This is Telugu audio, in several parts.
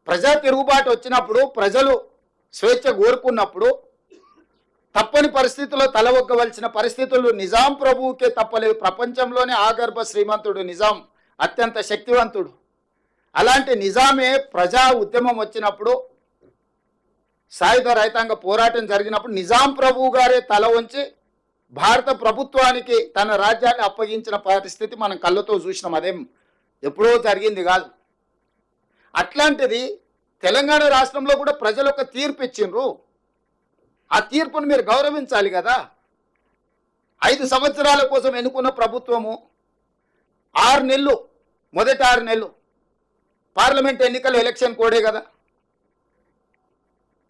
ప్రజా తిరుగుబాటు వచ్చినప్పుడు ప్రజలు స్వేచ్ఛ కోరుకున్నప్పుడు తప్పని పరిస్థితుల్లో తలవొగ్గవలసిన పరిస్థితులు నిజాం ప్రభువుకే తప్పలేదు. ప్రపంచంలోనే ఆగర్భ శ్రీమంతుడు నిజాం, అత్యంత శక్తివంతుడు. అలాంటి నిజామే ప్రజా ఉద్యమం వచ్చినప్పుడు, సాయుధ రైతాంగ పోరాటం జరిగినప్పుడు నిజాం ప్రభువు గారే తల వంచి భారత ప్రభుత్వానికి తన రాజ్యాన్ని అప్పగించిన పరిస్థితి మనం కళ్ళతో చూసినాం. అదేం ఎప్పుడో జరిగింది కాదు. అట్లాంటిది తెలంగాణ రాష్ట్రంలో కూడా ప్రజలు ఒక తీర్పు ఇచ్చిండ్రు. ఆ తీర్పును మీరు గౌరవించాలి కదా. 5 సంవత్సరాల కోసం ఎన్నుకున్న ప్రభుత్వము 6 నెలలు, మొదటి 6 నెలలు పార్లమెంట్ ఎన్నికల ఎలక్షన్ కోడే కదా.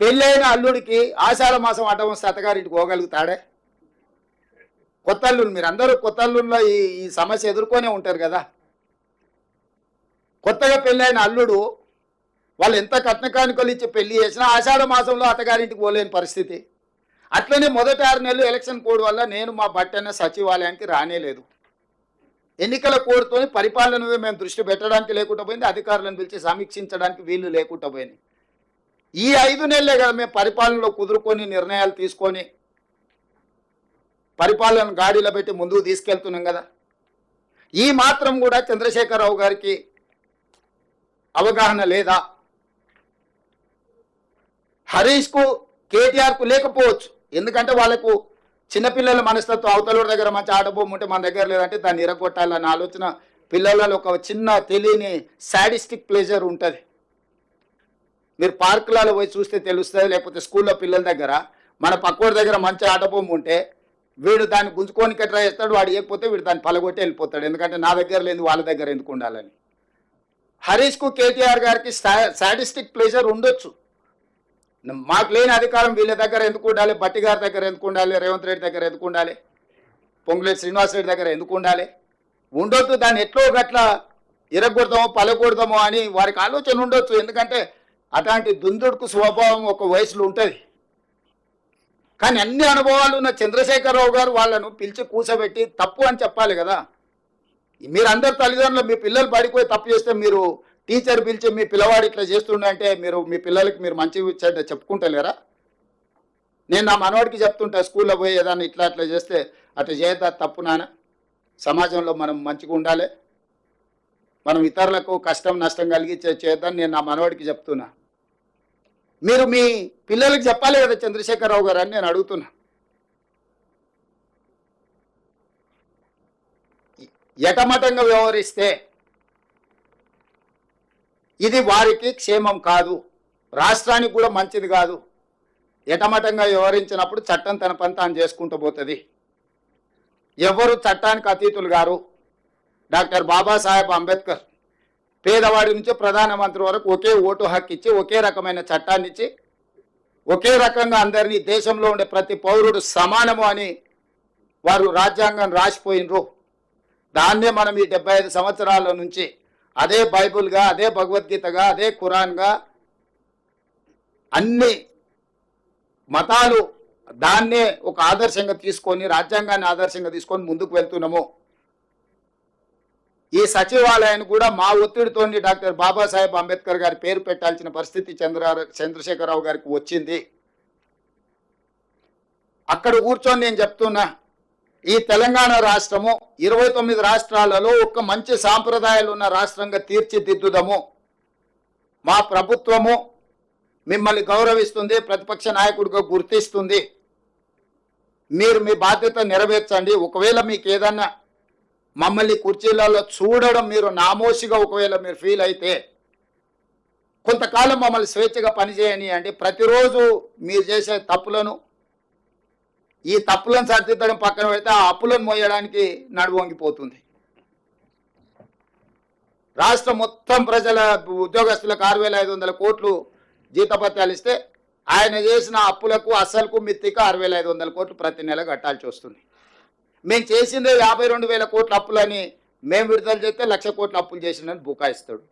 పెళ్ళైన అల్లుడికి ఆషాఢ మాసం అడ్డం వస్తే అత్తగారింటికి పోగలుగుతాడే? కొత్త అల్లుడు, మీరు అందరూ కొత్త అల్లుల్లో ఈ సమస్య ఎదుర్కొనే ఉంటారు కదా. కొత్తగా పెళ్ళైన అల్లుడు వాళ్ళు ఎంత కట్నకానుకలు ఇచ్చి పెళ్లి చేసినా ఆషాఢ మాసంలో అత్తగారింటికి పోలేని పరిస్థితి. అట్లనే మొదటి 6 నెలలు ఎలక్షన్ కోడ్ వల్ల నేను మా బట్టన్న సచివాలయానికి రానేలేదు. ఎన్నికల కోడ్తో పరిపాలన మేము దృష్టి పెట్టడానికి లేకుండా పోయింది, అధికారులను పిలిచి సమీక్షించడానికి వీళ్ళు లేకుండా పోయింది. ఈ 5 నెలలే కదా మేము పరిపాలనలో కుదురుకొని నిర్ణయాలు తీసుకొని పరిపాలన గాడిలో పెట్టి ముందుకు తీసుకెళ్తున్నాం కదా. ఈ మాత్రం కూడా చంద్రశేఖరరావు గారికి అవగాహన లేదా? హరీష్కు కేటీఆర్కు లేకపోవచ్చు, ఎందుకంటే వాళ్ళకు చిన్నపిల్లల మనస్తత్వం, అవతల దగ్గర మంచి ఆటబొమ్మ ఉంటే మన దగ్గర లేదంటే దాన్ని ఇరగొట్టాలన్న ఆలోచన పిల్లలలో ఒక చిన్న తెలియని సాడిస్టిక్ ప్లెజర్ ఉంటుంది. మీరు పార్కులలో పోయి చూస్తే తెలుస్తుంది, లేకపోతే స్కూల్లో పిల్లల దగ్గర మన పక్కోడి దగ్గర మంచి ఆటబొమ్మ ఉంటే వీడు దాన్ని గుంజుకోనికి ట్రై చేస్తాడు, వాడు ఇవ్వకపోతే వీడు దాన్ని పలగొట్టి వెళ్ళిపోతాడు, ఎందుకంటే నా దగ్గర లేదు వాళ్ళ దగ్గర ఎందుకు ఉండాలని. హరీష్కు కేటీఆర్ గారికి సాడిస్టిక్ ప్లెజర్ ఉండొచ్చు. మాకు లేని అధికారం వీళ్ళ దగ్గర ఎందుకు ఉండాలి, భట్టి గారి దగ్గర ఎందుకు ఉండాలి, రేవంత్ రెడ్డి దగ్గర ఎందుకు ఉండాలి, పొంగులేటి శ్రీనివాస్ రెడ్డి దగ్గర ఎందుకు ఉండాలి, ఉండొద్దు. దాన్ని ఎట్లో గట్ల ఇరగొడదామో పలగొడదామో అని వారికి ఆలోచన ఉండొచ్చు, ఎందుకంటే అట్లాంటి దుందుడుకు స్వభావం ఒక వయసులో ఉంటుంది. కానీ అన్ని అనుభవాలు ఉన్న చంద్రశేఖరరావు గారు వాళ్ళను పిలిచి కూర్చోబెట్టి తప్పు అని చెప్పాలి కదా. మీరు అందరు తల్లిదండ్రులు మీ పిల్లలు పడిపోయి తప్పు చేస్తే మీరు టీచర్ పిలిచి మీ పిల్లవాడు ఇట్లా చేస్తుండే మీరు మీ పిల్లలకి మీరు మంచి చెప్పుకుంటలేరా? నేను నా మనవాడికి చెప్తుంటా, స్కూల్లో పోయి ఏదన్నా ఇట్లా అట్లా చేస్తే అట్లా చేయదా తప్పు నాన్న, సమాజంలో మనం మంచిగా ఉండాలి, మనం ఇతరులకు కష్టం నష్టం కలిగి చేద్దాం నేను నా మనవాడికి చెప్తున్నా. మీరు మీ పిల్లలకి చెప్పాలి కదా చంద్రశేఖరరావు గారు అని నేను అడుగుతున్నా. ఎటమటంగా వ్యవహరిస్తే ఇది వారికి క్షేమం కాదు, రాష్ట్రానికి కూడా మంచిది కాదు. ఎటమటంగా వ్యవహరించినప్పుడు చట్టం తన పని తాను చేసుకుంటూ పోతుంది. ఎవరు చట్టానికి అతీతులు గారు. డాక్టర్ బాబాసాహెబ్ అంబేద్కర్ పేదవాడి నుంచి ప్రధానమంత్రి వరకు ఒకే ఓటు హక్కు ఇచ్చి, ఒకే రకమైన చట్టాన్ని ఇచ్చి, ఒకే రకంగా అందరినీ దేశంలో ఉండే ప్రతి పౌరుడు సమానము అని వారు రాజ్యాంగం రాసిపోయినరు. దాన్నే మనం ఈ 75 సంవత్సరాల నుంచి అదే బైబుల్గా, అదే భగవద్గీతగా, అదే ఖురాన్గా అన్ని మతాలు దాన్నే ఒక ఆదర్శంగా తీసుకొని, రాజ్యాంగాన్ని ఆదర్శంగా తీసుకొని ముందుకు వెళ్తున్నాము. ఈ సచివాలయాన్ని కూడా మా ఒత్తిడితో డాక్టర్ బాబాసాహెబ్ అంబేద్కర్ గారి పేరు పెట్టాల్సిన పరిస్థితి చంద్రశేఖరరావు గారికి వచ్చింది. అక్కడ కూర్చొని నేను చెప్తున్నా, ఈ తెలంగాణ రాష్ట్రము 29 రాష్ట్రాలలో ఒక మంచి సాంప్రదాయాలు ఉన్న రాష్ట్రంగా తీర్చిదిద్దుదాము. మా ప్రభుత్వము మిమ్మల్ని గౌరవిస్తుంది, ప్రతిపక్ష నాయకుడిగా గుర్తిస్తుంది. మీరు మీ బాధ్యత నెరవేర్చండి. ఒకవేళ మీకు ఏదన్నా మమ్మల్ని కుర్చీలలో చూడడం మీరు నామోషిగా ఒకవేళ మీరు ఫీల్ అయితే కొంతకాలం మమ్మల్ని స్వేచ్ఛగా పనిచేయనియండి. ప్రతిరోజు మీరు చేసే తప్పులను, ఈ తప్పులను సరిదిద్దడం పక్కన పెడితే ఆ అప్పులను మోయడానికి నడువొంగిపోతుంది. రాష్ట్రం మొత్తం ప్రజల ఉద్యోగస్తులకు 6500 కోట్లు జీతభత్యాలు ఇస్తే ఆయన చేసిన అప్పులకు అస్సలకు మిత్తికి 6500 కోట్లు ప్రతి నెల కట్టాల్సి వస్తుంది. మేము చేసిందే 52,000 కోట్ల అప్పులని మేము విడుదల చేస్తే 1,00,000 కోట్ల అప్పులు చేసిందని బుకాయిస్తాడు.